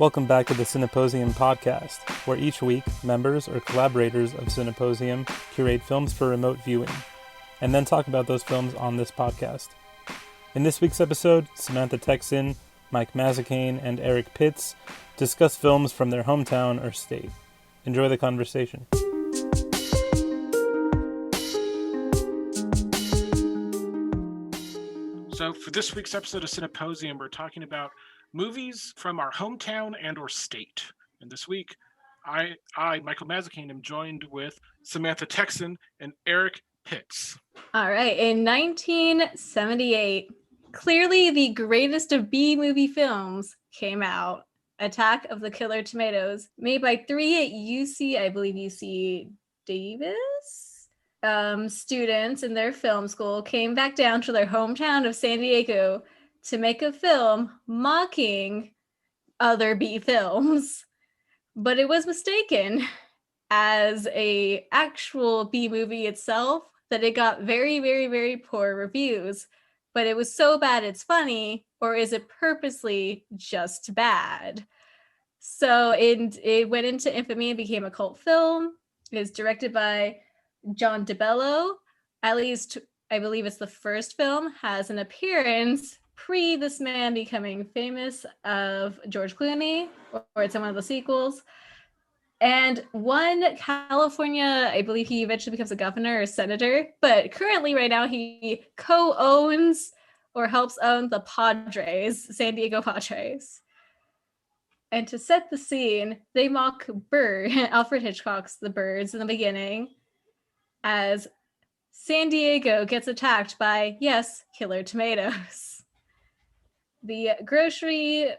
Welcome back to the Cineposium podcast, where each week members or collaborators of Cineposium curate films for remote viewing, and then talk about those films on this podcast. In this week's episode, Samantha Tecson, Mike Mazzacane, and Erik Pitz discuss films from their hometown or state. Enjoy the conversation. So for this week's episode of Cineposium, we're talking about movies from our hometown and or state. And this week, I Michael Mazzacane, am joined with Samantha Tecson and Erik Pitz. All right, in 1978, clearly the greatest of B-movie films came out. Attack of the Killer Tomatoes, made by three at UC Davis students in their film school, came back down to their hometown of San Diego to make a film mocking other B films. But it was mistaken as a actual B movie itself, that it got very, very, very poor reviews. But it was so bad it's funny, or is it purposely just bad? So it went into infamy and became a cult film. It is directed by John DeBello. At least I believe it's the first film, has an appearance pre this man becoming famous of George Clooney, or it's in one of the sequels. And one California, I believe he eventually becomes a governor or senator, but currently right now he co-owns or helps own the Padres, San Diego Padres. And to set the scene, they mock Alfred Hitchcock's The Birds in the beginning, as San Diego gets attacked by, yes, killer tomatoes. The grocery,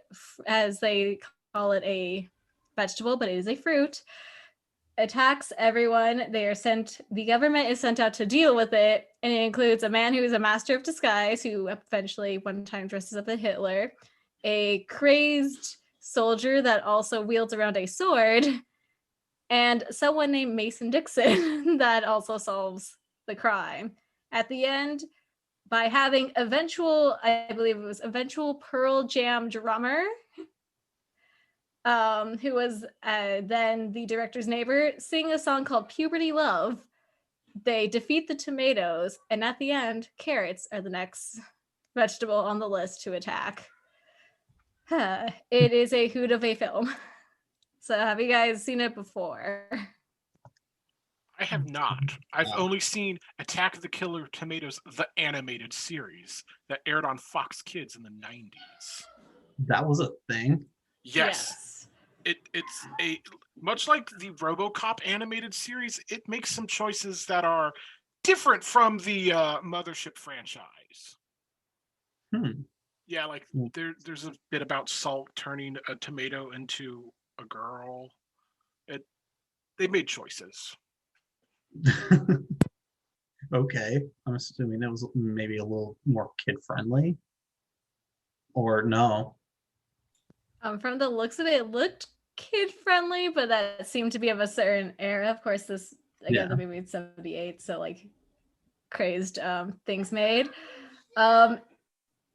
as they call it, a vegetable, but it is a fruit, attacks everyone. The government is sent out to deal with it, and it includes a man who is a master of disguise, who eventually one time dresses up as Hitler, a crazed soldier that also wields around a sword, and someone named Mason Dixon that also solves the crime. At the end, by having eventual Pearl Jam drummer, who was then the director's neighbor, sing a song called Puberty Love. They defeat the tomatoes, and at the end, carrots are the next vegetable on the list to attack. It is a hoot of a film. So have you guys seen it before? I have not. I've only seen Attack of the Killer Tomatoes, the animated series that aired on Fox Kids in the 90s. That was a thing? Yes. It's a much like the RoboCop animated series, it makes some choices that are different from the Mothership franchise. Yeah, like there's a bit about Salt turning a tomato into a girl. They made choices. Okay, I'm assuming it was maybe a little more kid-friendly. Or no? From the looks of it, it looked kid-friendly, but that seemed to be of a certain era. Of course, the movie in 78, so like crazed things made.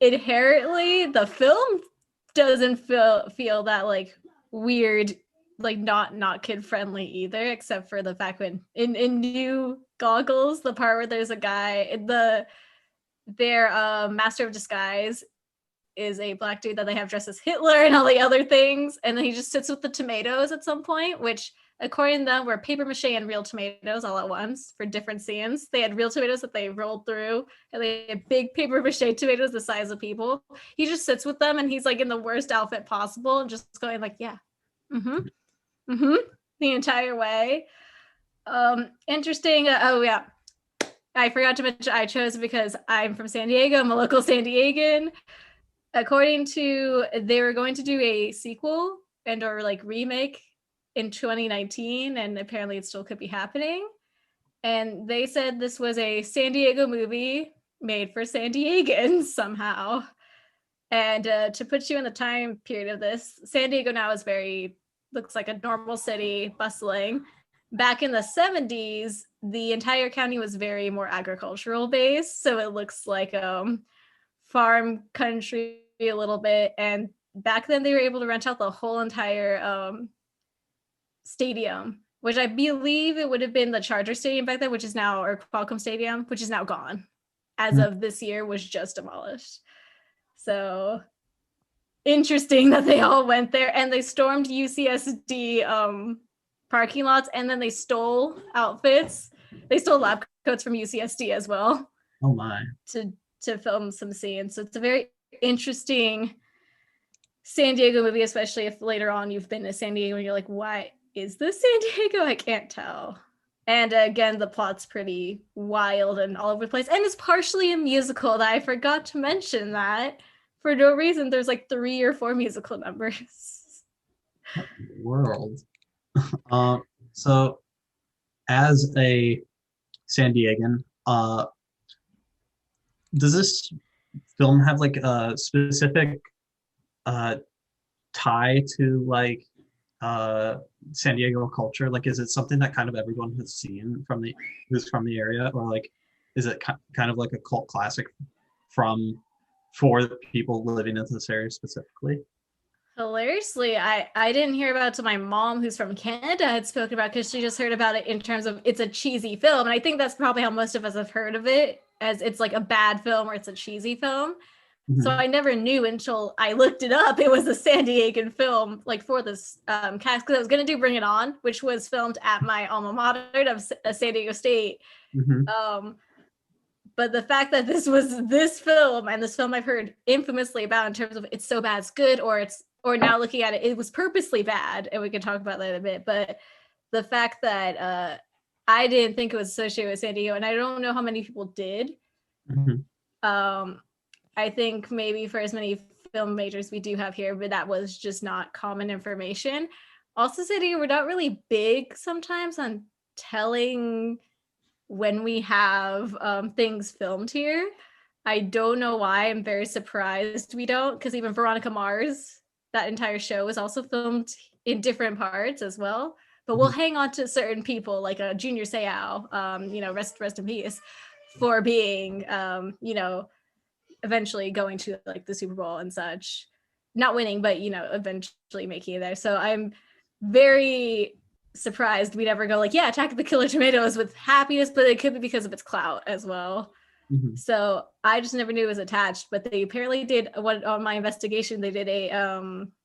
Inherently, the film doesn't feel that like weird, like not kid-friendly either, except for the fact when in New Goggles, the part where there's a guy, their master of disguise is a black dude that they have dressed as Hitler and all the other things, and then he just sits with the tomatoes at some point, which according to them were paper mache and real tomatoes all at once for different scenes. They had real tomatoes that they rolled through, and they had big paper mache tomatoes the size of people. He just sits with them, and he's like in the worst outfit possible and just going like, yeah, the entire way. Interesting. I forgot to mention I chose because I'm from San Diego. I'm a local San Diegan. According to, they were going to do a sequel and or like remake in 2019, and apparently it still could be happening. And they said this was a San Diego movie made for San Diegans somehow. And to put you in the time period of this, San Diego now is looks like a normal city, bustling. Back in the 70s, the entire county was very more agricultural based, so it looks like farm country a little bit, and back then they were able to rent out the whole entire stadium, which I believe it would have been the Charger Stadium back then, which is now, or Qualcomm Stadium, which is now gone. As of this year, was just demolished. So interesting that they all went there, and they stormed UCSD parking lots, and then they stole outfits. They stole lab coats from UCSD as well. Oh my. To film some scenes. So it's a very interesting San Diego movie, especially if later on you've been to San Diego and you're like, why is this San Diego? I can't tell. And again, the plot's pretty wild and all over the place. And it's partially a musical that I forgot to mention that. For no reason, there's like 3 or 4 musical numbers. World. So as a San Diegan, does this film have like a specific tie to like San Diego culture? Like, is it something that kind of everyone has seen from who's from the area, or like is it kind of like a cult classic for the people living in this area specifically? Hilariously, I didn't hear about it till my mom, who's from Canada, had spoken about, because she just heard about it in terms of it's a cheesy film. And I think that's probably how most of us have heard of it, as it's like a bad film or it's a cheesy film. Mm-hmm. So I never knew until I looked it up. It was a San Diegan film, like for this cast, because I was going to do Bring It On, which was filmed at my alma mater of San Diego State. Mm-hmm. But the fact that this was this film, and this film I've heard infamously about in terms of it's so bad it's good, or now looking at it, it was purposely bad, and we can talk about that in a bit. But the fact that I didn't think it was associated with San Diego, and I don't know how many people did. Mm-hmm. I think maybe for as many film majors we do have here, but that was just not common information. Also, San Diego, we're not really big sometimes on telling when we have things filmed here. I don't know why. I'm very surprised we don't, because even Veronica Mars, that entire show was also filmed in different parts as well. But we'll hang on to certain people like Junior Seau, rest in peace, for being, eventually going to like the Super Bowl and such. Not winning, but, eventually making it there. So I'm very surprised we'd ever go like, yeah, Attack of the Killer Tomatoes with happiness, but it could be because of its clout as well. Mm-hmm. So I just never knew it was attached, but they apparently did on my investigation, they did a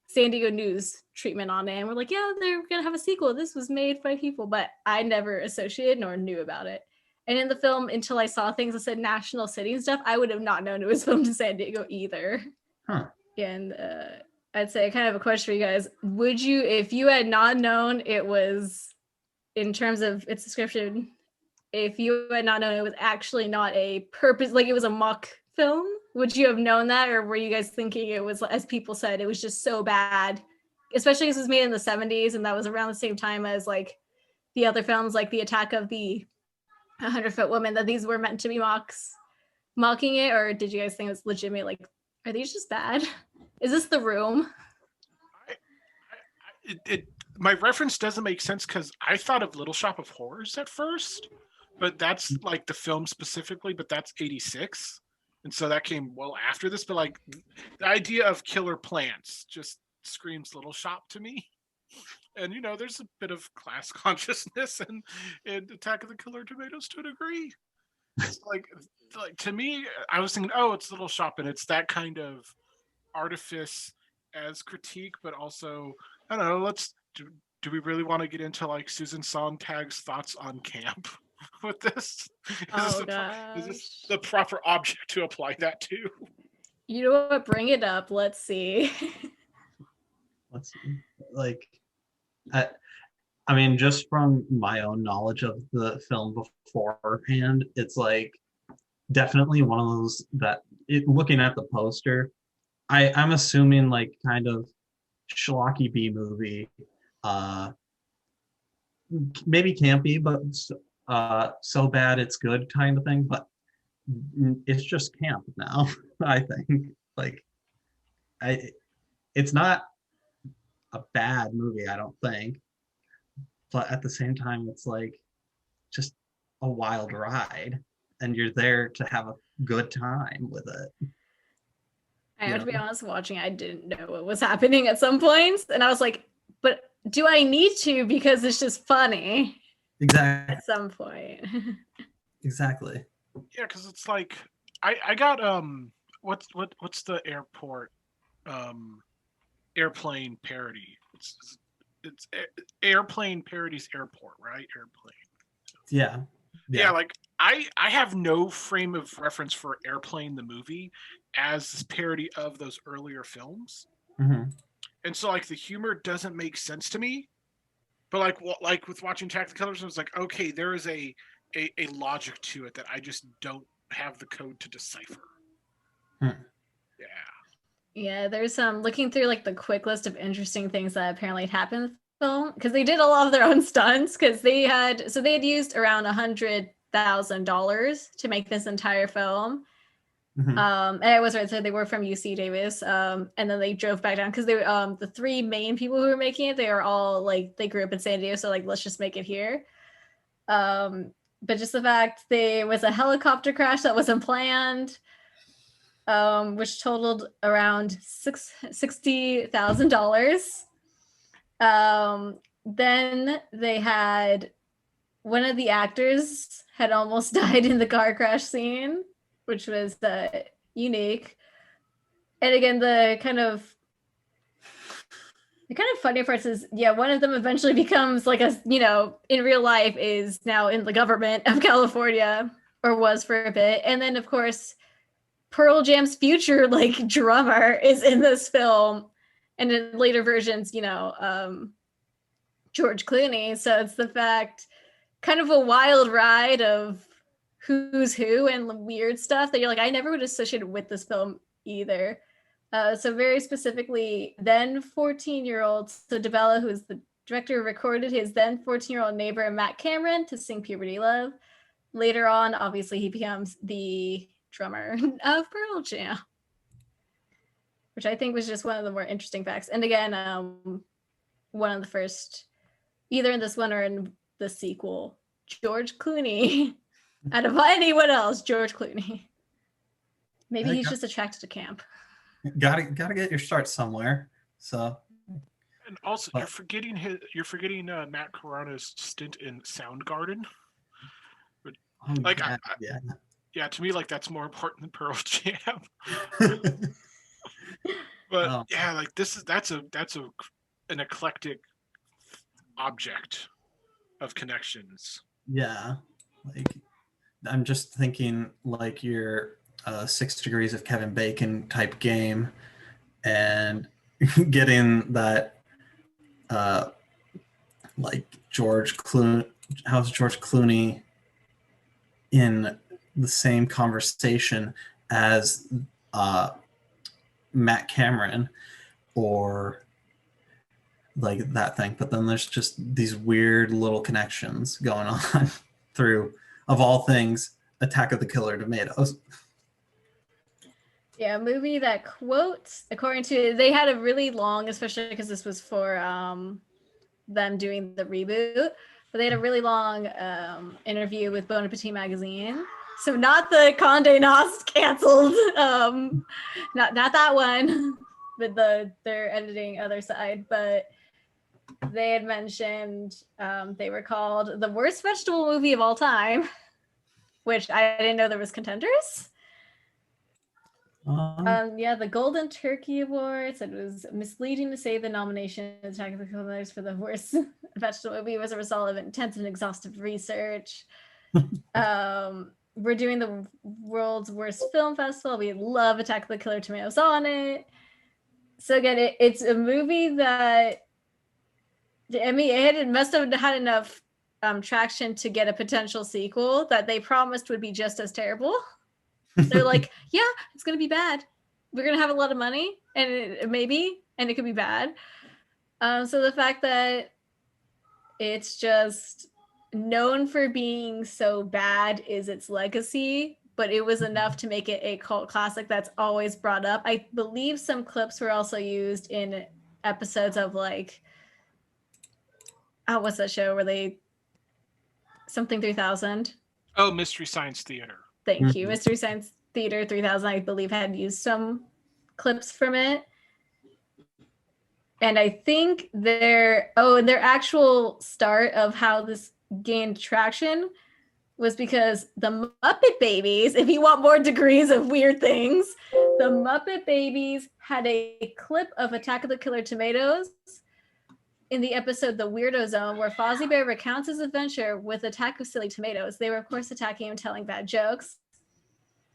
San Diego News treatment on it, and we're like, yeah, they're gonna have a sequel. This was made by people, but I never associated nor knew about it. And in the film, until I saw things that said National City and stuff, I would have not known it was filmed in San Diego either. Huh. And I'd say I kind of have a question for you guys. Would you, if you had not known it was, in terms of its description, if you had not known it was actually not a purpose, like it was a mock film, would you have known that? Or were you guys thinking it was, as people said, it was just so bad, especially because it was made in the 70s, and that was around the same time as like the other films, like the Attack of the 100-Foot Woman, that these were meant to be mocking it? Or did you guys think it was legitimate? Like, are these just bad? Is this The Room? My reference doesn't make sense, because I thought of Little Shop of Horrors at first, but that's like the film specifically, but that's 86. And so that came well after this, but like the idea of killer plants just screams Little Shop to me. And, there's a bit of class consciousness in Attack of the Killer Tomatoes to a degree. It's like to me, I was thinking, oh, it's Little Shop, and it's that kind of artifice as critique, but also, I don't know, do we really want to get into like Susan Sontag's thoughts on camp with this? Is this the proper object to apply that to? You know what? Bring it up. Let's see. Let's see. Like, I mean, just from my own knowledge of the film beforehand, it's like definitely one of those that looking at the poster, I'm assuming like kind of schlocky B movie, maybe campy, but so bad it's good kind of thing. But it's just camp now. I think like it's not a bad movie, I don't think, but at the same time it's like just a wild ride, and you're there to have a good time with it. I have to be honest, watching, I didn't know what was happening at some points. And I was like, but do I need to? Because it's just funny. Exactly. At some point. Exactly. Yeah, because it's like I got what's the airport airplane parody? It's airplane parodies airport, right? Airplane. Yeah. Yeah, like I have no frame of reference for Airplane the movie as this parody of those earlier films, and so like the humor doesn't make sense to me. But like with watching Attack of the Killers, I was like, okay, there is a logic to it that I just don't have the code to decipher. Yeah. Yeah, there's looking through like the quick list of interesting things that apparently happened in the film, because they did a lot of their own stunts, because they had used around $100,000 to make this entire film. And I was right, so they were from UC Davis, and then they drove back down because they the three main people who were making it, they are all like, they grew up in San Diego, so like, let's just make it here. But just the fact there was a helicopter crash that wasn't planned, which totaled around $60,000. Then they had one of the actors had almost died in the car crash scene, which was unique. And again, the kind of funny parts is, one of them eventually becomes like in real life is now in the government of California, or was for a bit. And then of course, Pearl Jam's future like drummer is in this film, and in later versions, George Clooney. So it's the fact, kind of a wild ride of who's who and weird stuff that you're like, I never would associate with this film either. So very specifically, then 14-year-old, so DeBella, who is the director, recorded his then 14-year-old neighbor, Matt Cameron, to sing Puberty Love. Later on, obviously, he becomes the drummer of Pearl Jam, which I think was just one of the more interesting facts. And again, one of the first, either in this one or in the sequel, George Clooney. Out of anyone else, George Clooney. Maybe he's just attracted to camp. Gotta get your start somewhere. So, and also you're forgetting Matt Corona's stint in Soundgarden. Like, to me, like that's more important than Pearl Jam. But like that's an eclectic object of connections. Yeah, like I'm just thinking like your 6 Degrees of Kevin Bacon type game, and getting that like George Clooney. How's George Clooney in the same conversation as Matt Cameron, or like that thing? But then there's just these weird little connections going on through, of all things, Attack of the Killer Tomatoes. Yeah, a movie that quotes, according to, they had a really long, especially because this was for them doing the reboot, but they had a really long interview with Bon Appetit magazine. So not the Condé Nast canceled, not that one, but their editing other side. But they had mentioned they were called the worst vegetable movie of all time, which I didn't know there was contenders. The Golden Turkey Award said it was misleading to say the nomination of Attack of the Killers for the worst vegetable movie was a result of intense and exhaustive research. We're doing the world's worst film festival. We love Attack of the Killer Tomatoes on it. So again, it's a movie that, I mean, it must have had enough traction to get a potential sequel that they promised would be just as terrible. They're like, yeah, it's going to be bad. We're going to have a lot of money, and it could be bad. So the fact that it's just known for being so bad is its legacy, but it was enough to make it a cult classic that's always brought up. I believe some clips were also used in episodes of like, what's that show where they, something 3000? Oh, Mystery Science Theater. Thank you. Mystery Science Theater 3000, I believe, had used some clips from it. And I think their actual start of how this gained traction was because the Muppet Babies, if you want more degrees of weird things, the Muppet Babies had a clip of Attack of the Killer Tomatoes in the episode The Weirdo Zone, where Fozzie Bear recounts his adventure with Attack of Silly Tomatoes. They were, of course, attacking him, telling bad jokes.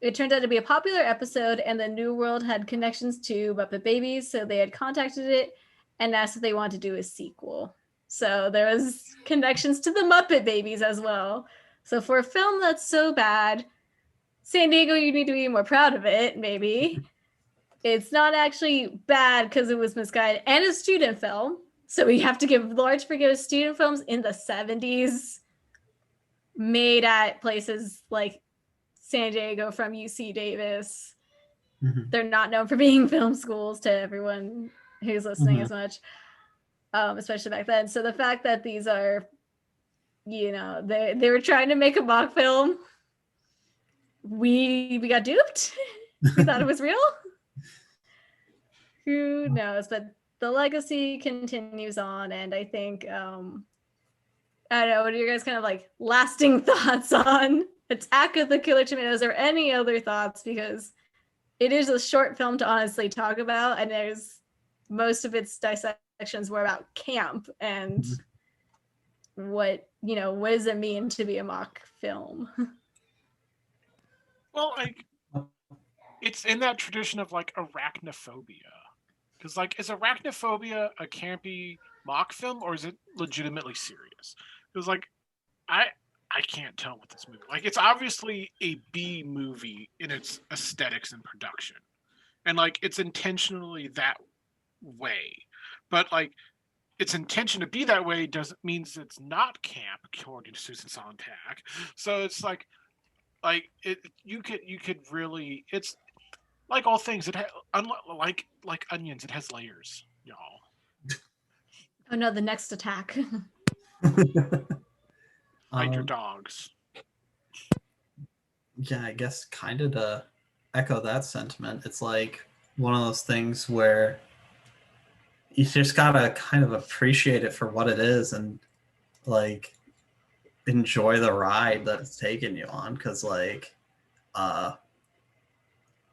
It turned out to be a popular episode, and the New World had connections to Muppet Babies, so they had contacted it and asked if they wanted to do a sequel. So there was connections to the Muppet Babies as well. So for a film that's so bad, San Diego, you need to be more proud of it, maybe. It's not actually bad because it was misguided and a student film. So we have to give large forgiveness student films in the 70s made at places like San Diego from UC Davis. Mm-hmm. They're not known for being film schools to everyone who's listening as much, especially back then. So the fact that these are, they were trying to make a mock film. We got duped. We thought it was real. Who knows? But the legacy continues on, and I think I don't know, what are your guys kind of like lasting thoughts on Attack of the Killer Tomatoes, or any other thoughts? Because it is a short film to honestly talk about, and there's most of its dissections were about camp and what does it mean to be a mock film? Well, like, it's in that tradition of like arachnophobia. Because, like, is Arachnophobia a campy mock film, or is it legitimately serious? Because, like, I can't tell with this movie. Like, it's obviously a B movie in its aesthetics and production. And, like, it's intentionally that way. But, like, its intention to be that way doesn't means it's not camp, according to Susan Sontag. So it's like you could really, it's like all things. It like onions. It has layers, y'all. Oh no, the next attack. Like your dogs. Yeah, I guess kind of to echo that sentiment, it's like one of those things where you just gotta kind of appreciate it for what it is and like enjoy the ride that it's taking you on. Because like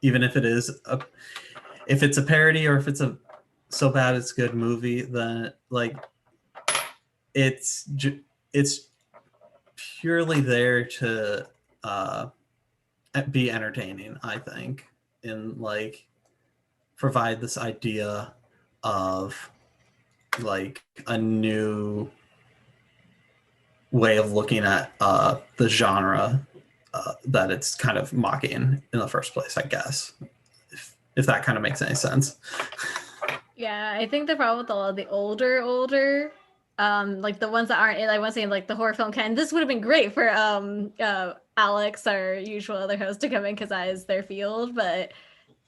even if it's a parody, or if it's a so bad it's good movie, then like it's purely there to be entertaining, I think, and like provide this idea of like a new way of looking at the genre that it's kind of mocking in the first place, I guess, if that kind of makes any sense. Yeah, I think the problem with all of the older like the ones that aren't, I want to say like the horror film canon, this would have been great for Alex, our usual other host, to come in because that is their field. But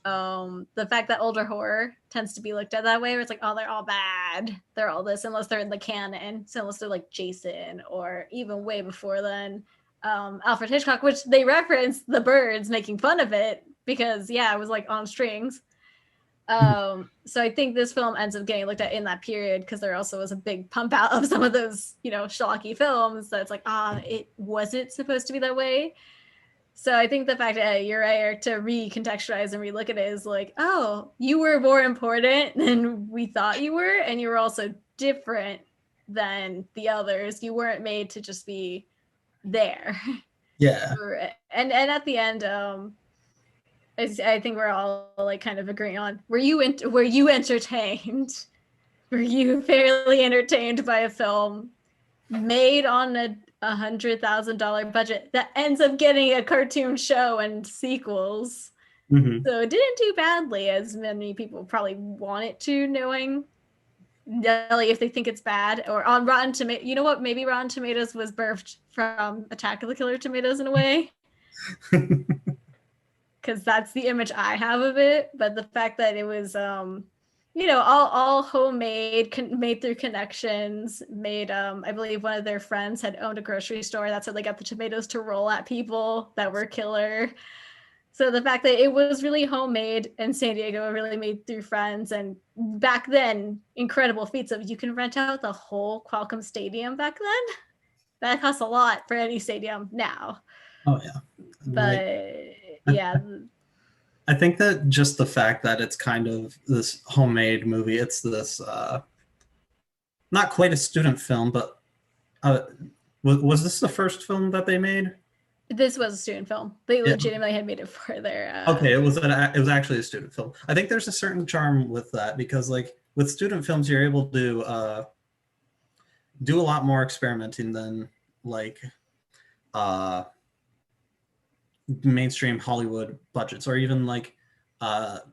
the fact that older horror tends to be looked at that way, where it's like, oh, they're all bad, they're all this, unless they're in the canon. So unless they're like Jason, or even way before then, Alfred Hitchcock, which they reference the birds making fun of it because it was like on strings. So I think this film ends up getting looked at in that period because there also was a big pump out of some of those, schlocky films that's like, it wasn't supposed to be that way. So I think the fact that you're right, to recontextualize and relook at it is like, oh, you were more important than we thought you were, and you were also different than the others. You weren't made to just be there. Yeah. And at the end, I think we're all like kind of agreeing on, were you entertained? Were you fairly entertained by a film made on a $100,000 budget that ends up getting a cartoon show and sequels? Mm-hmm. So it didn't do badly, as many people probably want it to, knowing if they think it's bad. Or on Rotten Tomatoes, you know what? Maybe Rotten Tomatoes was birthed from Attack of the Killer Tomatoes in a way. Because that's the image I have of it. But the fact that it was, all homemade, made through connections, made, I believe one of their friends had owned a grocery store. That's how they got the tomatoes to roll at people that were killer. So the fact that it was really homemade in San Diego, really made through friends, and back then, incredible feats of you can rent out the whole Qualcomm Stadium back then. That costs a lot for any stadium now. Oh yeah. But yeah. I think that just the fact that it's kind of this homemade movie, it's this not quite a student film, but was this the first film that they made? This was a student film. They legitimately had made it for their. Okay, it was actually a student film. I think there's a certain charm with that because, like, with student films, you're able to do a lot more experimenting than like mainstream Hollywood budgets, or even like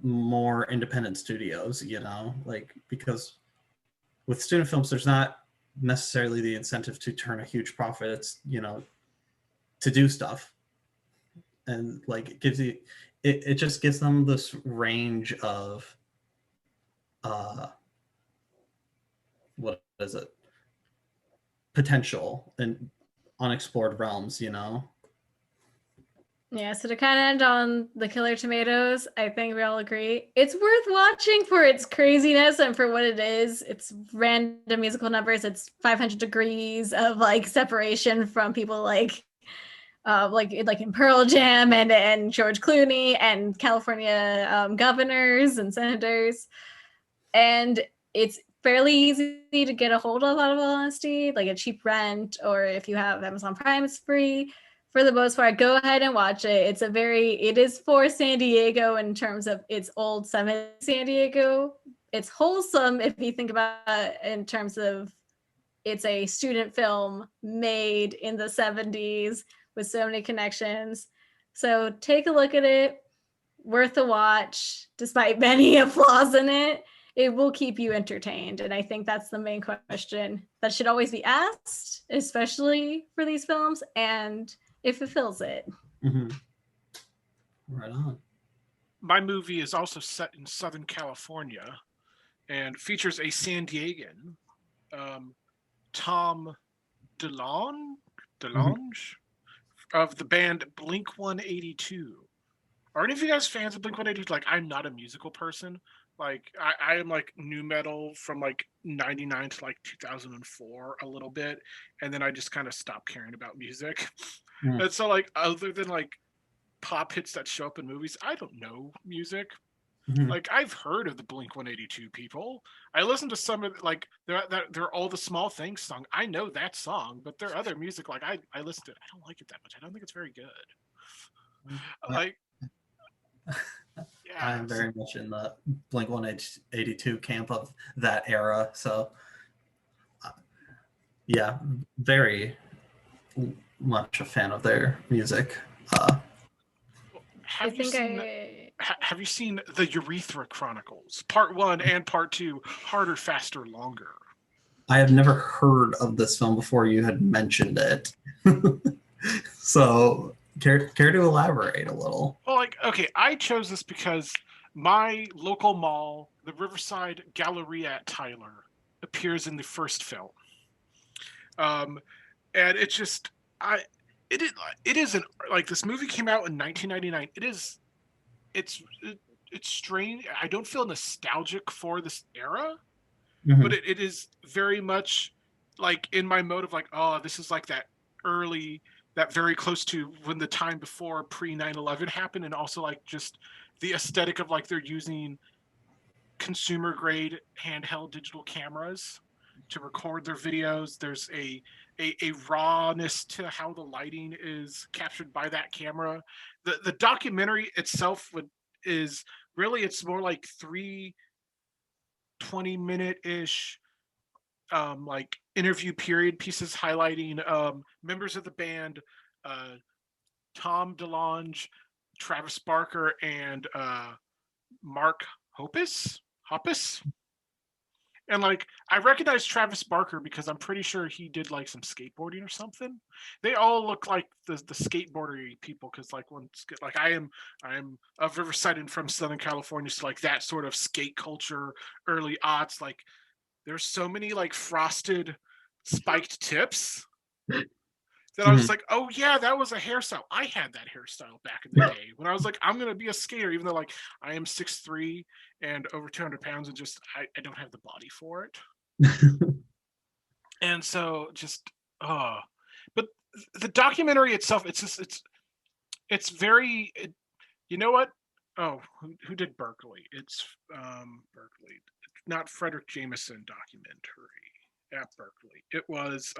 more independent studios. You know, like because with student films, there's not necessarily the incentive to turn a huge profit. It's, you know, to do stuff. And like it gives you, it just gives them this range of what is it, potential and unexplored realms, you know. Yeah, so to kind of end on The Killer Tomatoes, I think we all agree it's worth watching for its craziness and for what it is. It's random musical numbers. It's 500 degrees of like separation from people like in Pearl Jam and George Clooney and California governors and senators. And it's fairly easy to get a hold of, out of all honesty, like a cheap rent, or if you have Amazon Prime, it's free. For the most part, go ahead and watch it. It is for San Diego in terms of its old 70s San Diego. It's wholesome if you think about it in terms of it's a student film made in the 70s with so many connections. So take a look at it. Worth a watch, despite many flaws in it. It will keep you entertained. And I think that's the main question that should always be asked, especially for these films, and it fulfills it. Mm-hmm. Right on. My movie is also set in Southern California and features a San Diegan, Tom DeLonge, of the band Blink-182. Are any of you guys fans of Blink-182? Like, I'm not a musical person. Like, I am like nu metal from like 99 to like 2004 a little bit. And then I just kind of stopped caring about music. Mm. And so like, other than like pop hits that show up in movies, I don't know music. Mm-hmm. Like, I've heard of the Blink-182 people. I listen to some of like they're All the Small Things song. I know that song, but their other music, like I listen to it. I don't like it that much. I don't think it's very good. Like, yeah, I'm very much in the Blink-182 camp of that era. So, yeah, very much a fan of their music. Have you seen the Urethra Chronicles, Part 1 and Part 2, Harder, Faster, Longer? I have never heard of this film before you had mentioned it. So, care to elaborate a little? Well, like, okay, I chose this because my local mall, the Riverside Galleria at Tyler, appears in the first film. And it's just, it isn't like this movie came out in 1999. It's strange. I don't feel nostalgic for this era, mm-hmm. but it is very much like in my mode of like, oh, this is like that very close to when the time before pre 9/11 happened, and also like just the aesthetic of like they're using consumer grade handheld digital cameras to record their videos. There's a rawness to how the lighting is captured by that camera. The documentary itself is really, it's more like 3 20-minute-ish like interview period pieces highlighting members of the band, Tom DeLonge, Travis Barker, and Mark Hoppus. And like, I recognize Travis Barker because I'm pretty sure he did like some skateboarding or something. They all look like the skateboardery people, because like I am of Riverside and from Southern California, so like that sort of skate culture, early aughts. Like, there's so many like frosted spiked tips Then I was like, oh yeah, that was a hairstyle. I had that hairstyle back in the day when I was like, I'm gonna be a skater, even though like I am 6'3" and over 200 pounds, and just I don't have the body for it. And so just but the documentary itself, it's very you know what? Oh, who did Berkeley? It's Berkeley, not Frederick Jameson documentary at Berkeley. It was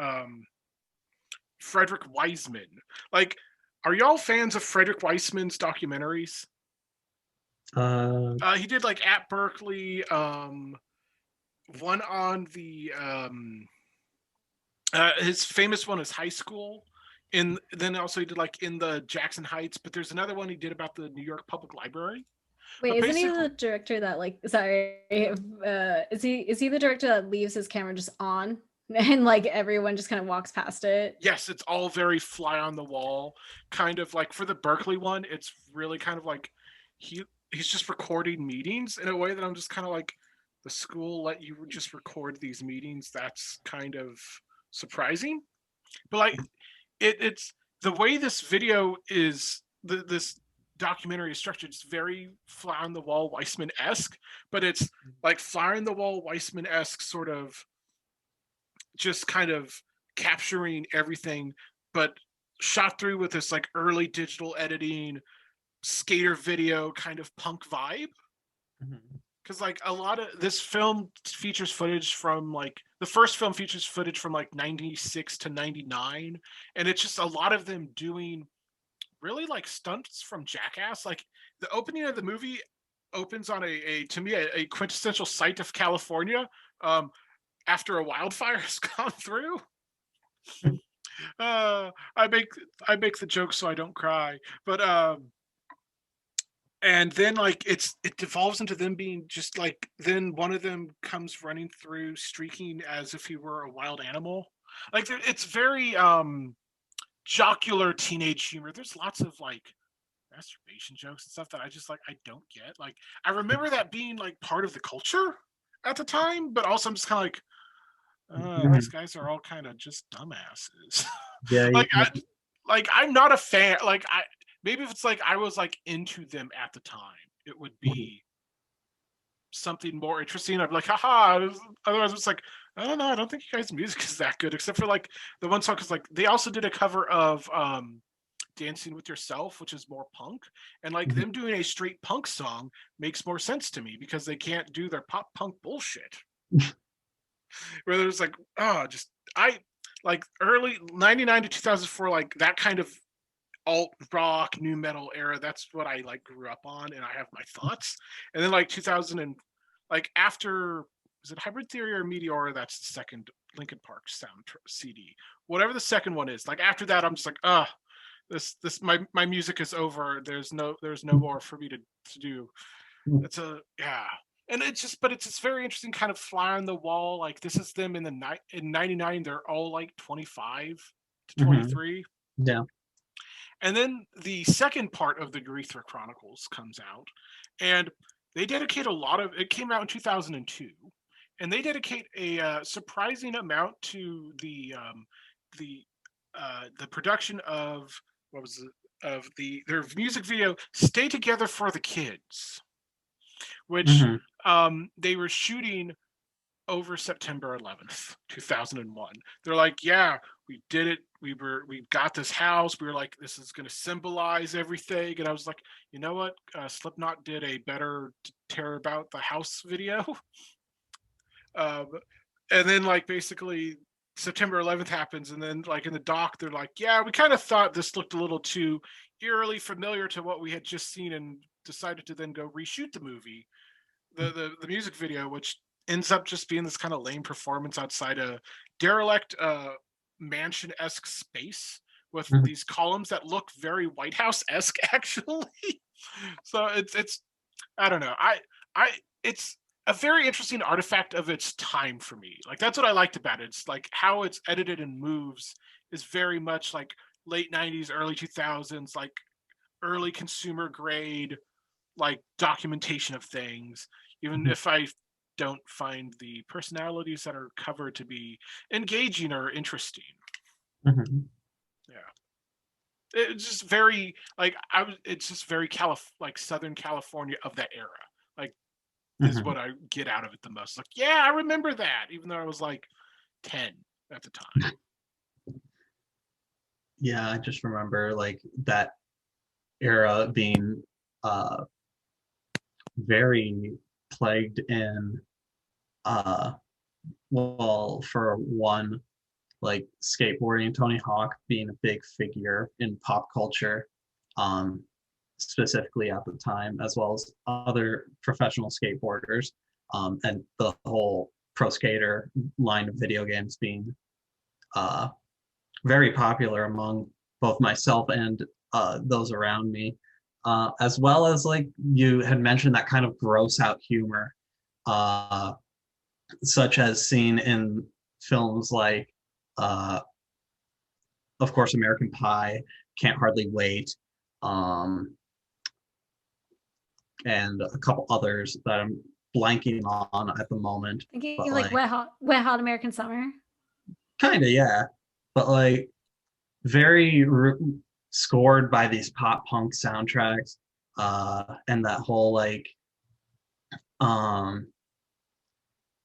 Frederick Wiseman. Like, are y'all fans of Frederick Wiseman's documentaries? He did like at Berkeley, one on the his famous one is high school. Then also he did like in the Jackson Heights, but there's another one he did about the New York Public Library. Wait, isn't he the director that like sorry, is he the director that leaves his camera just on and like everyone just kind of walks past it? Yes, it's all very fly on the wall, kind of like for the Berkeley one, it's really kind of like he's just recording meetings in a way that I'm just kind of like, the school let you just record these meetings? That's kind of surprising. But like it's the way this video is, this documentary is structured, it's very fly on the wall Weissman-esque, but it's like fly on the wall Weissman-esque sort of just kind of capturing everything, but shot through with this like early digital editing skater video kind of punk vibe. Because like a lot of this film features footage from like the first film features footage from like 96 to 99, and it's just a lot of them doing really like stunts from Jackass. Like the opening of the movie opens on a to me a quintessential site of California after a wildfire has gone through. I make the joke so I don't cry, but and then like it devolves into them being just like, then one of them comes running through streaking as if he were a wild animal. Like it's very jocular teenage humor. There's lots of like masturbation jokes and stuff that I just like I don't get. Like I remember that being like part of the culture at the time, but also I'm just kind of like, these guys are all kind of just dumbasses. Yeah. I'm not a fan. Like maybe if it's like I was like into them at the time, it would be something more interesting. I'd be like, haha. Otherwise, it's like, I don't know. I don't think you guys' music is that good, except for like the one song. Because like they also did a cover of "Dancing with Yourself," which is more punk, and like them doing a straight punk song makes more sense to me because they can't do their pop punk bullshit. Where there's like, just I like early 99 to 2004, like that kind of alt rock new metal era. That's what I like grew up on, and I have my thoughts. And then like 2000 and like after, is it Hybrid Theory or Meteora? That's the second Linkin Park sound CD. Whatever the second one is. Like after that, I'm just like, this my music is over. There's no more for me to do. It's and it's just very interesting, kind of fly on the wall. Like this is them in 99. They're all like 25 to 23. Yeah. And then the second part of the Urethra Chronicles comes out, and they dedicate a lot of it. Came out in 2002, and they dedicate a surprising amount to the production of their music video "Stay Together for the Kids," which they were shooting over September 11th, 2001. They're like, yeah, we did it. We got this house. We were like, this is going to symbolize everything. And I was like, you know what? Slipknot did a better Tear About the House video. And then like basically September 11th happens. And then like in the doc, they're like, yeah, we kind of thought this looked a little too eerily familiar to what we had just seen, and decided to then go reshoot the movie, the music video, which ends up just being this kind of lame performance outside a derelict mansion-esque space with these columns that look very White House-esque actually. So it's I don't know. It's a very interesting artifact of its time for me. Like that's what I liked about it. It's like how it's edited and moves is very much like late 90s, early 2000s, like early consumer grade like documentation of things, even if I don't find the personalities that are covered to be engaging or interesting. Yeah. It's just very like it's just very like Southern California of that era. Like is what I get out of it the most. Like, yeah, I remember that, even though I was like 10 at the time. Yeah, I just remember like that era being very plagued in well, for one, like skateboarding, Tony Hawk being a big figure in pop culture, um, specifically at the time, as well as other professional skateboarders, and the whole pro skater line of video games being uh, very popular among both myself and those around me, as well as like you had mentioned that kind of gross out humor, uh, such as seen in films like, uh, of course, American Pie, Can't Hardly Wait, um, and a couple others that I'm blanking on at the moment. Thinking But like Wet Hot American Summer. kind of, yeah. But like very scored by these pop punk soundtracks, and that whole like um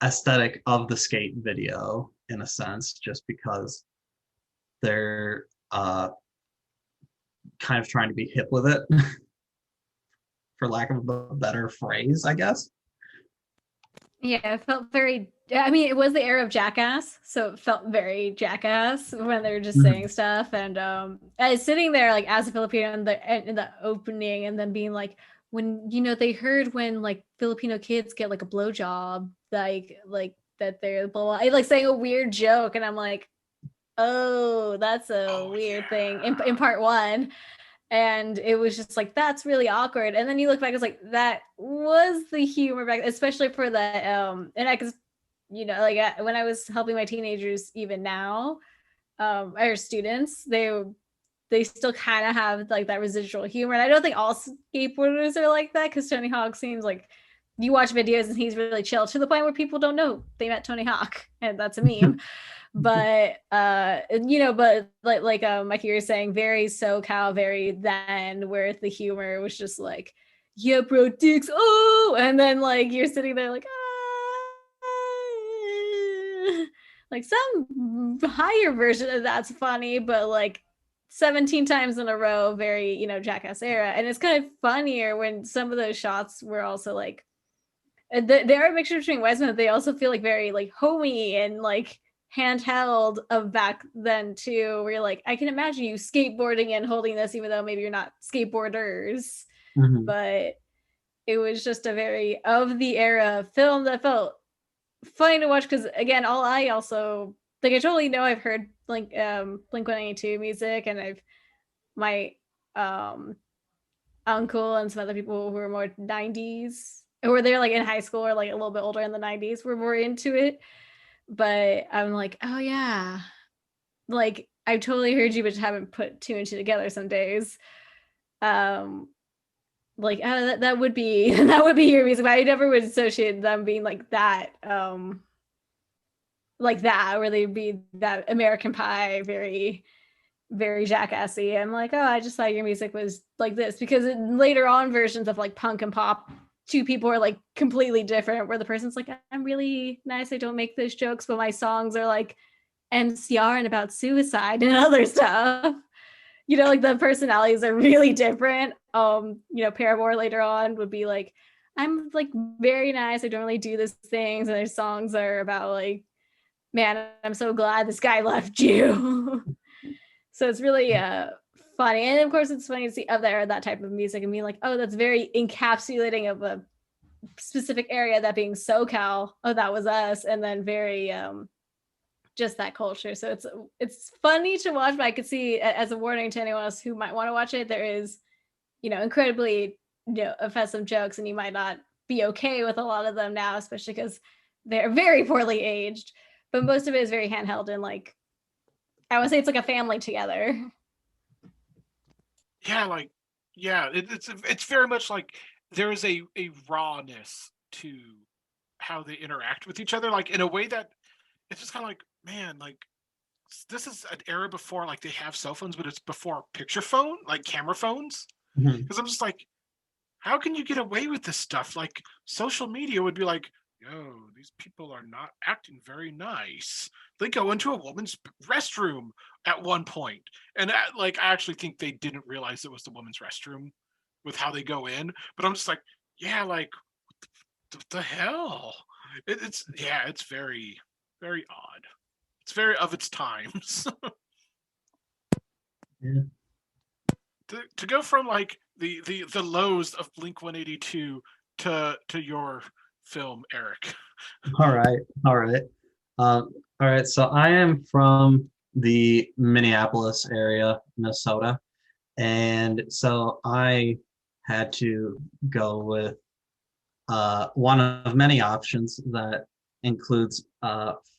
aesthetic of the skate video in a sense, just because they're kind of trying to be hip with it, for lack of a better phrase, I guess. Yeah, it felt very. I mean, it was the era of Jackass, so it felt very Jackass when they were just saying stuff. And I was sitting there like as a Filipino in the opening, and then being like, when they heard when like Filipino kids get like a blowjob, like that they're blah, blah, like saying a weird joke, and I'm like, oh, that's a weird thing in part one. And it was just like, that's really awkward. And then you look back, it's like, that was the humor back, especially for the and I could, like when I was helping my teenagers, even now, our students, they still kind of have like that residual humor. And I don't think all skateboarders are like that, because Tony Hawk seems like, you watch videos and he's really chill to the point where people don't know they met Tony Hawk, and that's a meme. But but like Mikey, you were saying, very SoCal, very then, where the humor was just like, yeah, bro, dicks, oh, and then like you're sitting there like, ah. Like some higher version of that's funny, but like 17 times in a row, very Jackass era. And it's kind of funnier when some of those shots were also like, they are a mixture between Wiseman, but they also feel like very like homey and like handheld of back then too, where you're like, I can imagine you skateboarding and holding this, even though maybe you're not skateboarders. But it was just a very of the era film that felt funny to watch, because again, I also like, I totally know I've heard like Blink 182 music, and I've my uncle and some other people who were more 90s, who were there like in high school or like a little bit older in the 90s, were more into it. But I'm like, oh yeah, like I've totally heard you, but haven't put two and two together some days. Like, oh, that would be that would be your music, but I never would associate them being like that, where they'd be that American Pie, very, very jackassy. I'm like, oh, I just thought your music was like this, because later on versions of like punk and pop, two people are like completely different, where the person's like, I'm really nice, I don't make those jokes, but my songs are like MCR and about suicide and other stuff. Like the personalities are really different. Paramore later on would be like, I'm like very nice, I don't really do these things, and their songs are about like, man, I'm so glad this guy left you. So it's really funny. And of course it's funny to see that type of music and being like, oh, that's very encapsulating of a specific area, that being SoCal. Oh, that was us. And then very just that culture. So it's funny to watch, but I could see, as a warning to anyone else who might want to watch it, there is incredibly offensive jokes, and you might not be okay with a lot of them now, especially because they're very poorly aged. But most of it is very handheld, and like, I would say it's like a family together. Yeah, like, yeah, it's very much like there is a rawness to how they interact with each other, like in a way that it's just kind of like, man, like this is an era before like they have cell phones, but it's before picture phone, like camera phones. Mhm. Because I'm just like, how can you get away with this stuff? Like social media would be like, yo, these people are not acting very nice. They go into a woman's restroom at one point, and I actually think they didn't realize it was the woman's restroom with how they go in. But I'm just like, yeah, like what the hell? It's very, very odd. It's very of its times. Yeah. To go from like the lows of Blink 182 to your film, Eric. All right. All right. All right. So I am from the Minneapolis area, Minnesota. And so I had to go with one of many options that includes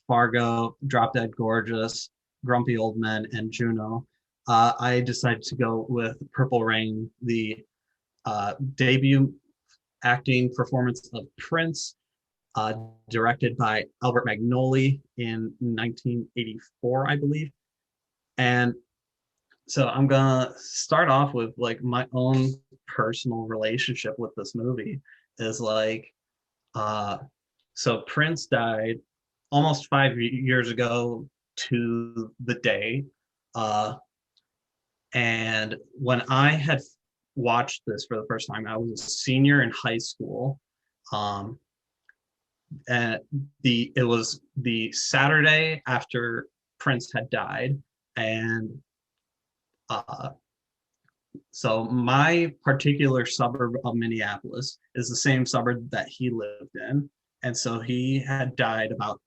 Fargo, Drop Dead Gorgeous, Grumpy Old Men, and Juno. I decided to go with Purple Rain, the debut acting performance of Prince, directed by Albert Magnoli in 1984, I believe. And so I'm gonna start off with like my own personal relationship with this movie is like so Prince died almost 5 years ago to the day. And when I had watched this for the first time, I was a senior in high school. And it was the Saturday after Prince had died, and so my particular suburb of Minneapolis is the same suburb that he lived in, and so he had died about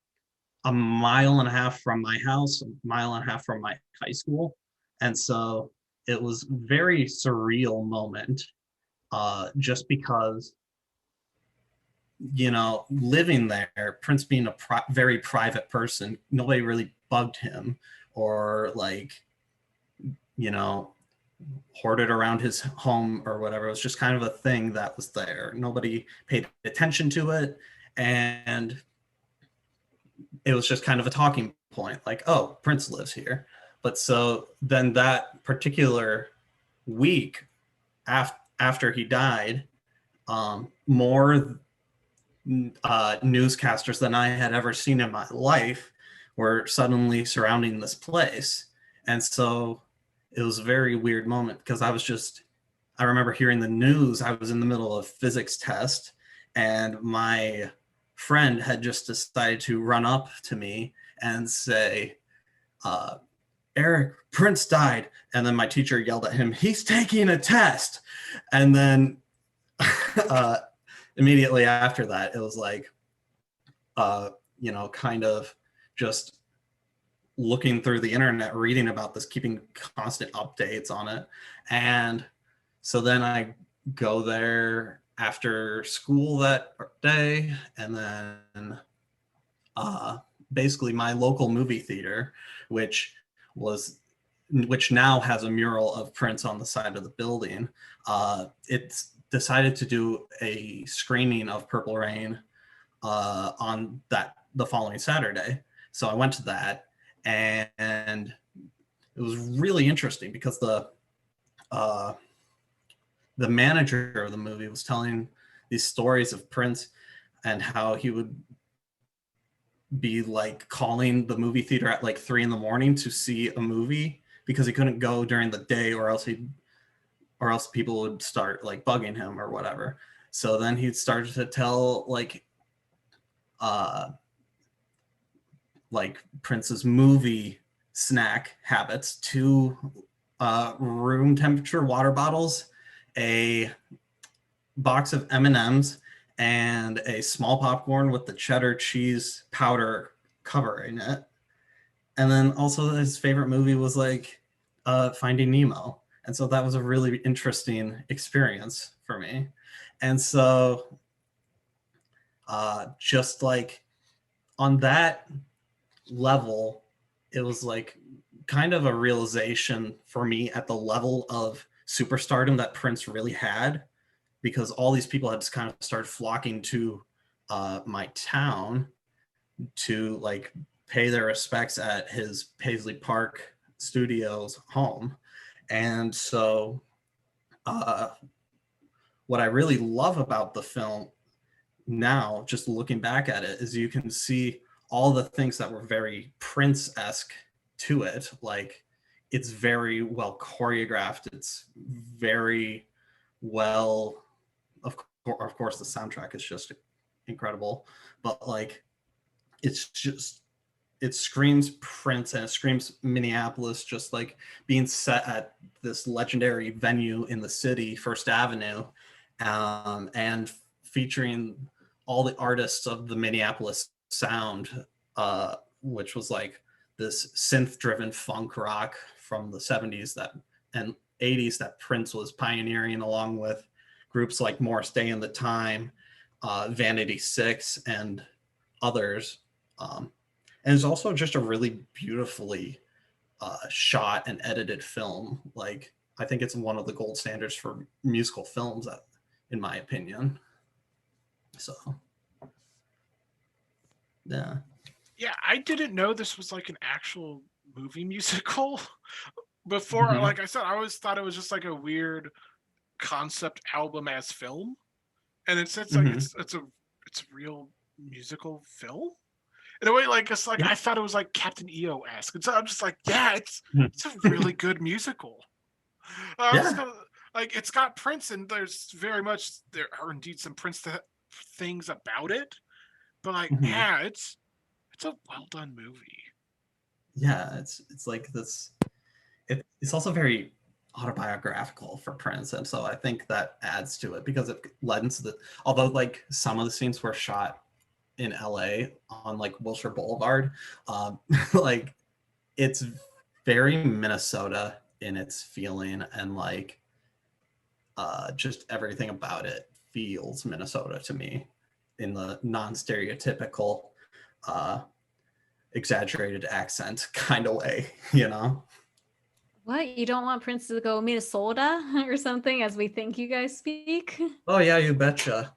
a mile and a half from my house, a mile and a half from my high school, and so it was a very surreal moment, just because living there, Prince being a very private person, nobody really bugged him or hoarded around his home or whatever. It was just kind of a thing that was there. Nobody paid attention to it. And it was just kind of a talking point, like, oh, Prince lives here. But so then that particular week after he died, more newscasters than I had ever seen in my life were suddenly surrounding this place. And so it was a very weird moment because I remember hearing the news. I was in the middle of a physics test, and my friend had just decided to run up to me and say, Eric, Prince died. And then my teacher yelled at him, he's taking a test. And then immediately after that, it was like, kind of just looking through the internet, reading about this, keeping constant updates on it. And so then I go there after school that day, and then basically my local movie theater, which now has a mural of Prince on the side of the building, it's decided to do a screening of Purple Rain on the following Saturday. So I went to that, and it was really interesting because the manager of the movie was telling these stories of Prince and how he would be like calling the movie theater at like 3 a.m. to see a movie because he couldn't go during the day, or else people would start like bugging him or whatever. So then he started to tell like Prince's movie snack habits: 2 room temperature water bottles, a box of M&Ms, and a small popcorn with the cheddar cheese powder covering it. And then also his favorite movie was like Finding Nemo. And so that was a really interesting experience for me. And so just like on that level, it was like kind of a realization for me at the level of superstardom that Prince really had, because all these people had just kind of started flocking to my town to like pay their respects at his Paisley Park Studios home. And so what I really love about the film now, just looking back at it, is you can see all the things that were very Prince-esque to it. Like, it's very well choreographed. It's very well, of course, the soundtrack is just incredible, but like, it's just, it screams Prince and it screams Minneapolis, just like being set at this legendary venue in the city, First Avenue, and featuring all the artists of the Minneapolis sound, which was like this synth-driven funk rock from the 70s and 80s that Prince was pioneering, along with groups like Morris Day and the Time, Vanity Six, and others. And it's also just a really beautifully shot and edited film. Like, I think it's one of the gold standards for musical films, in my opinion. So, yeah. Yeah, I didn't know this was like an actual movie musical before. Like I said, I always thought it was just like a weird concept album as film, and it's like it's a real musical film in a way. Like, it's like, I thought it was like Captain EO-esque, and so I'm just like, yeah, it's a really good musical. Like, it's got Prince, and there's very much, there are indeed some Prince things about it, but like, yeah, it's a well done movie. Yeah, it's like this. It's also very autobiographical for Prince, and so I think that adds to it, because it lends the, although like some of the scenes were shot in LA on like Wilshire Boulevard, like, it's very Minnesota in its feeling, and like just everything about it feels Minnesota to me, in the non-stereotypical exaggerated accent kind of way, you know? What? You don't want Prince to go Minnesota or something, as we think you guys speak? Oh yeah, you betcha.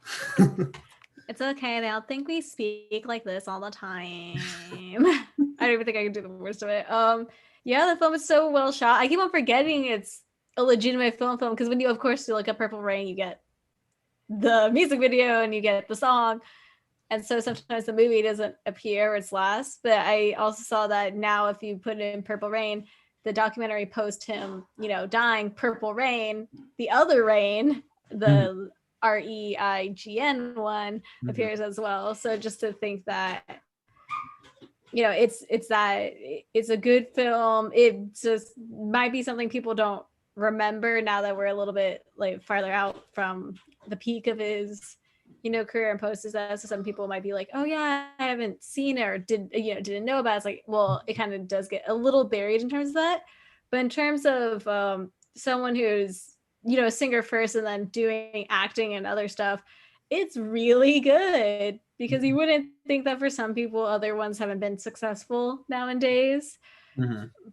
It's okay. They all think we speak like this all the time. I don't even think I can do the worst of it. Yeah, the film is so well shot. I keep on forgetting it's a legitimate film because when you, of course, you look at Purple Rain, you get the music video and you get the song. And so sometimes the movie doesn't appear, it's last. But I also saw that now if you put in Purple Rain, the documentary post him, dying, Purple Rain, the other Rain, the REIGN one appears as well. So just to think that, it's a good film. It just might be something people don't remember now that we're a little bit like farther out from the peak of his career and post disaster. So some people might be like, oh yeah, I haven't seen it or didn't know about it. It's like, well, it kind of does get a little buried in terms of that. But in terms of someone who's a singer first and then doing acting and other stuff, it's really good, because you wouldn't think that for some people other ones haven't been successful nowadays.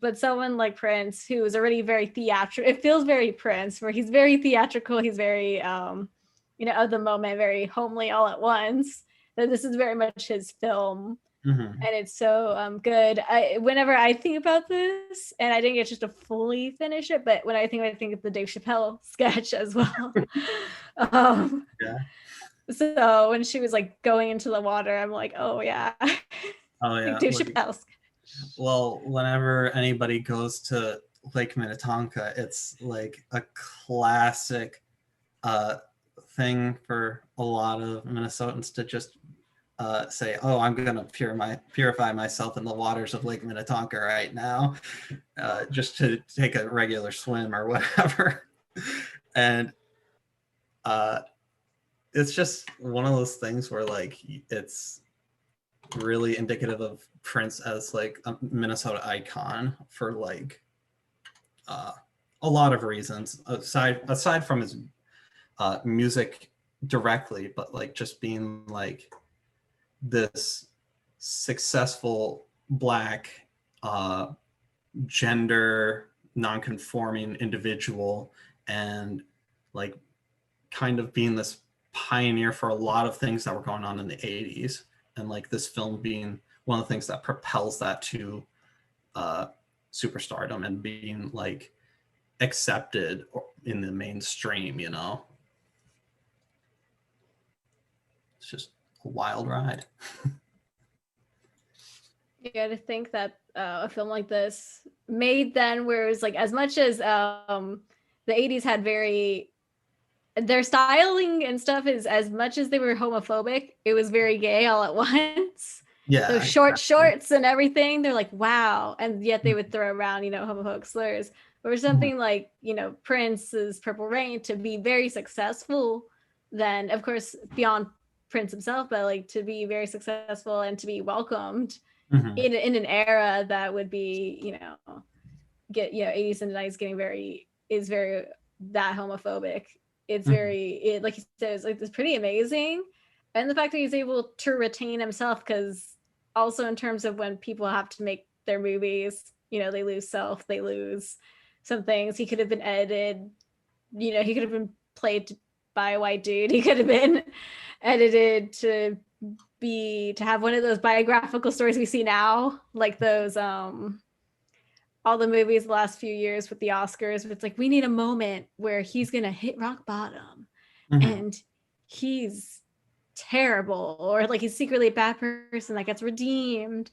But someone like Prince, who is already very theatrical, it feels very Prince, where he's very theatrical, he's very of the moment, very homely all at once, that this is very much his film. And it's so good. Whenever I think about this, and I didn't get just to fully finish it, but when I think of the Dave Chappelle sketch as well. So when she was like going into the water, I'm like, oh yeah. Dave Chappelle sketch. Well, whenever anybody goes to Lake Minnetonka, it's like a classic thing for a lot of Minnesotans to just say, oh, I'm going to purify myself in the waters of Lake Minnetonka right now, just to take a regular swim or whatever. And it's just one of those things where like it's really indicative of Prince as like a Minnesota icon for like a lot of reasons, aside from his music directly, but like just being like this successful Black gender non-conforming individual, and like kind of being this pioneer for a lot of things that were going on in the 80s, and like this film being one of the things that propels that to superstardom and being like accepted in the mainstream, you know. It's just a wild ride. You got to think that a film like this made then, where it was like, as much as the 80s had their styling and stuff, is as much as they were homophobic, it was very gay all at once. Yeah, those short shorts and everything, they're like, wow. And yet they would throw around, homophobic slurs. Or something like, Prince's Purple Rain, to be very successful, then of course beyond Prince himself, but like to be very successful and to be welcomed in an era that would be, 80s and 90s is very that homophobic. It's very, like he says, like, it's pretty amazing. And the fact that he's able to retain himself, because also in terms of when people have to make their movies, they lose self, they lose some things. He could have been edited, he could have been played by a white dude. He could have been edited to have one of those biographical stories we see now, like those all the movies the last few years with the Oscars. It's like, we need a moment where he's gonna hit rock bottom and he's terrible, or like he's secretly a bad person that gets redeemed.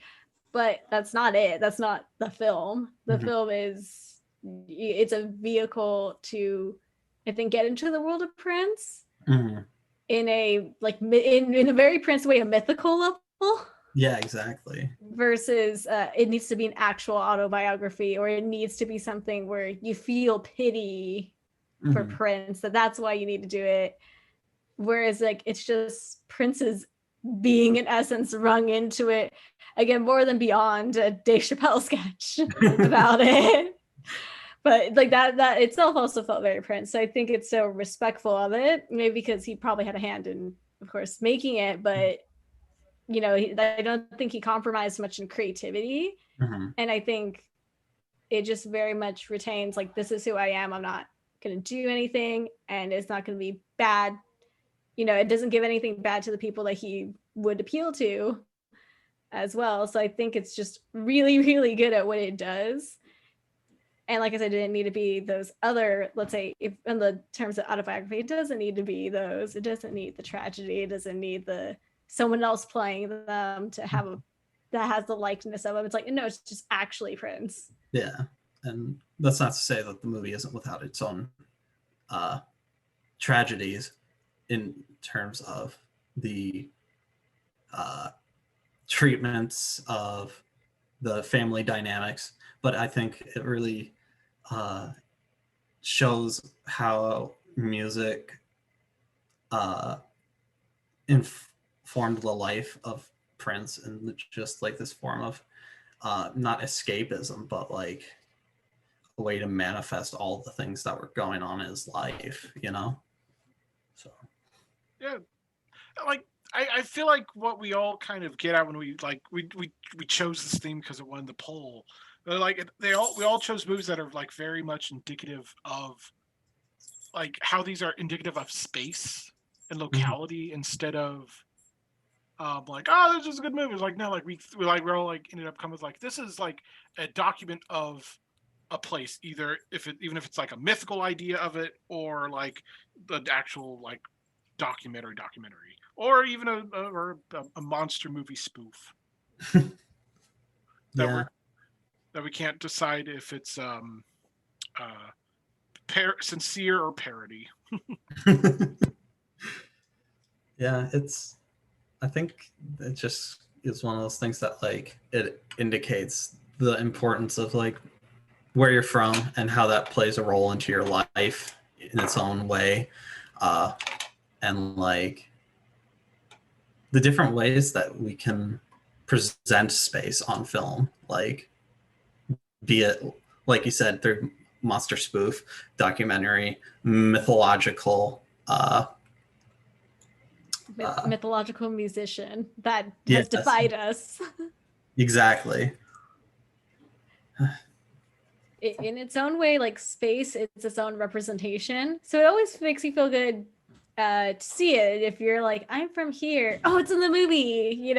But that's not it. That's not the film. The film it's a vehicle to, I think, get into the world of Prince in a in a very Prince way, a mythical level. Yeah, exactly. Versus it needs to be an actual autobiography, or it needs to be something where you feel pity for Prince, that's why you need to do it. Whereas like it's just Prince's being in essence rung into it, again, more than beyond a Dave Chappelle sketch about it. But like that itself also felt very Prince. So I think it's so respectful of it, maybe because he probably had a hand in, of course, making it, but I don't think he compromised much in creativity. And I think it just very much retains, like, this is who I am. I'm not going to do anything, and it's not going to be bad. It doesn't give anything bad to the people that he would appeal to as well. So I think it's just really, really good at what it does. And like I said, it didn't need to be those other, let's say, if in the terms of autobiography, it doesn't need to be those. It doesn't need the tragedy. It doesn't need the someone else playing them to have that has the likeness of them. It's like, no, it's just actually Prince. Yeah. And that's not to say that the movie isn't without its own tragedies in terms of the treatments of the family dynamics. But I think it really shows how music informed the life of Prince, and just like this form of not escapism, but like a way to manifest all the things that were going on in his life, So yeah, like I feel like what we all kind of get at when we chose this theme because it won the poll. Like we all chose movies that are like very much indicative of like how these are indicative of space and locality instead of like, oh, this is a good movie. It's like, no, like we're all like ended up coming with like, this is like a document of a place, even if it's like a mythical idea of it, or like the actual like documentary, or even a monster movie spoof. That we can't decide if it's sincere or parody. Yeah, I think it just is one of those things that like it indicates the importance of like where you're from and how that plays a role into your life in its own way, and like the different ways that we can present space on film, like be it, like you said, through monster spoof, documentary, mythological mythological musician that has defied us. Exactly. In its own way, like space, it's its own representation. So it always makes you feel good to see it. If you're like, I'm from here, oh, it's in the movie,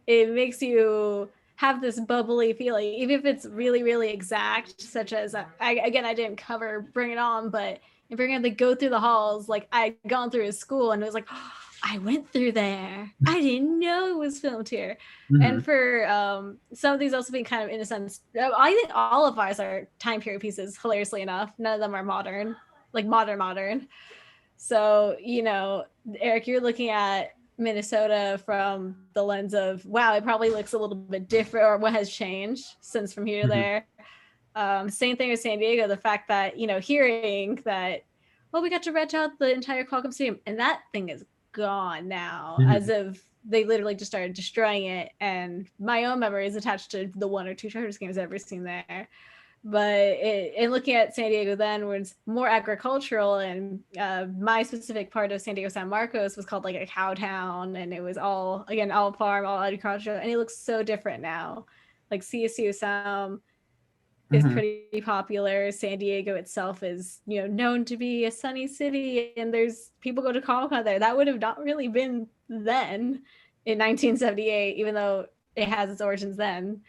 it makes you have this bubbly feeling, even if it's really, really exact, such as I didn't cover Bring It On, but in Bring It On, they go through the halls. Like, I'd gone through his school and it was like, oh, I went through there. I didn't know it was filmed here. Mhm. And for some of these also being kind of, in a sense, I think all of ours are time period pieces, hilariously enough. None of them are modern, like modern. So, Eric, you're looking at Minnesota from the lens of, wow, it probably looks a little bit different, or what has changed since from here to there. Same thing with San Diego, the fact that, hearing that, well, we got to rent out the entire Qualcomm Stadium, and that thing is gone now, as if they literally just started destroying it. And my own memory is attached to the one or two Chargers games I've ever seen there. But in looking at San Diego then, was more agricultural, and my specific part of San Diego San Marcos was called like a cow town, and it was all farm, all agricultural, and it looks so different now. Like CSU Sam is pretty popular. San Diego itself is, known to be a sunny city, and there's people go to Comic-Con there. That would have not really been then in 1978, even though it has its origins then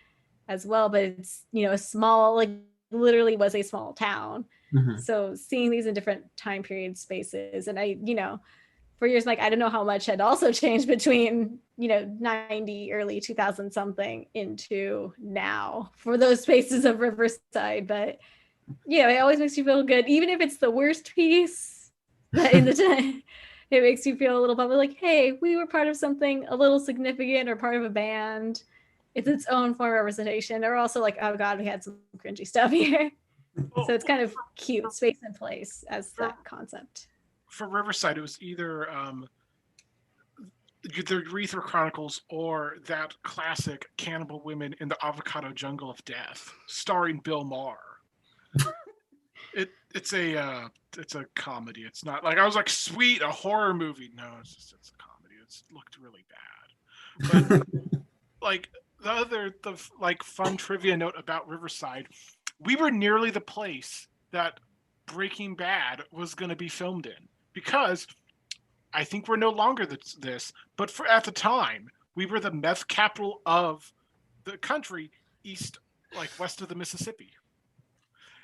as well. But it's, a small, like literally was a small town. So seeing these in different time period spaces, and I, for years, like, I don't know how much had also changed between, 90, early 2000 something into now for those spaces of Riverside. But, it always makes you feel good, even if it's the worst piece in the time. It makes you feel a little bit like, hey, we were part of something a little significant, or part of a band. It's its own form of representation. Or also like, oh God, we had some cringy stuff here. So it's kind of cute, space and place as that concept. For Riverside, it was either the Urethra Chronicles or that classic Cannibal Women in the Avocado Jungle of Death, starring Bill Maher. It's a comedy. It's not like, I was like, sweet, a horror movie. No, it's a comedy. It's looked really bad. But like the fun trivia note about Riverside, we were nearly the place that Breaking Bad was going to be filmed in, because I think we're no longer this, but at the time, we were the meth capital of the country, west of the Mississippi.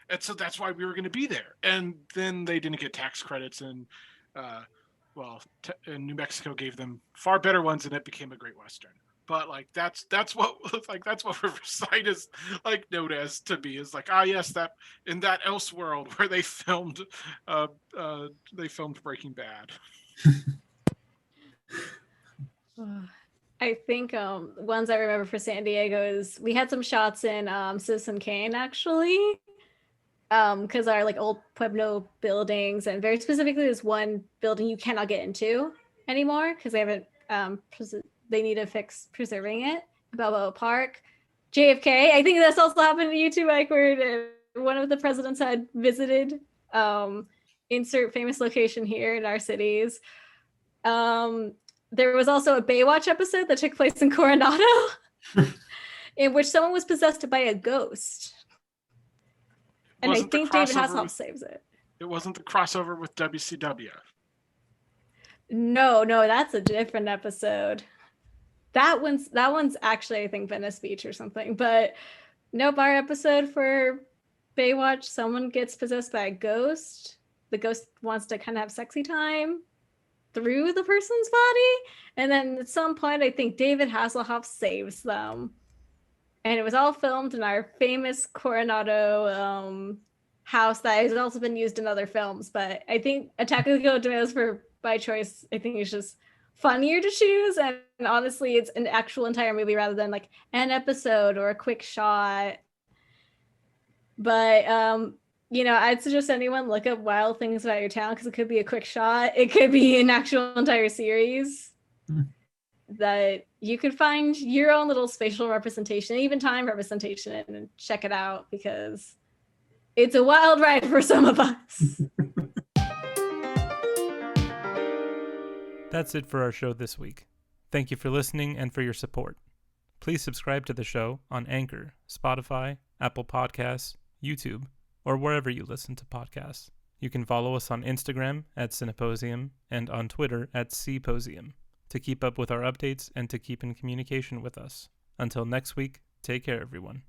And so that's why we were going to be there. And then they didn't get tax credits, and and New Mexico gave them far better ones, and it became a Great Western. But like that's what Riverside is like known as to me, is like, yes, that in that else world where they filmed Breaking Bad. I think ones I remember for San Diego is we had some shots in Citizen Kane, actually, because our like old Pueblo buildings, and very specifically there's one building you cannot get into anymore because they haven't they need to fix preserving it. Balboa Park, JFK. I think that's also happened to you too, Mike, where one of the presidents had visited. Insert famous location here in our cities. There was also a Baywatch episode that took place in Coronado, in which someone was possessed by a ghost. And I think David Hasselhoff saves it. It wasn't the crossover with WCW. No, that's a different episode. That one's actually, I think, Venice Beach or something. But no, bar episode for Baywatch, someone gets possessed by a ghost. The ghost wants to kind of have sexy time through the person's body. And then at some point, I think David Hasselhoff saves them. And it was all filmed in our famous Coronado house that has also been used in other films. But I think Attack of the Killer Tomatoes, for by choice, I think it's just funnier to choose. And honestly, it's an actual entire movie rather than like an episode or a quick shot. But I'd suggest anyone look up Wild Things About Your Town, because it could be a quick shot. It could be an actual entire series that you could find your own little spatial representation, even time representation, and check it out, because it's a wild ride for some of us. That's it for our show this week. Thank you for listening and for your support. Please subscribe to the show on Anchor, Spotify, Apple Podcasts, YouTube, or wherever you listen to podcasts. You can follow us on Instagram at Cineposium and on Twitter at Cposium to keep up with our updates and to keep in communication with us. Until next week, take care, everyone.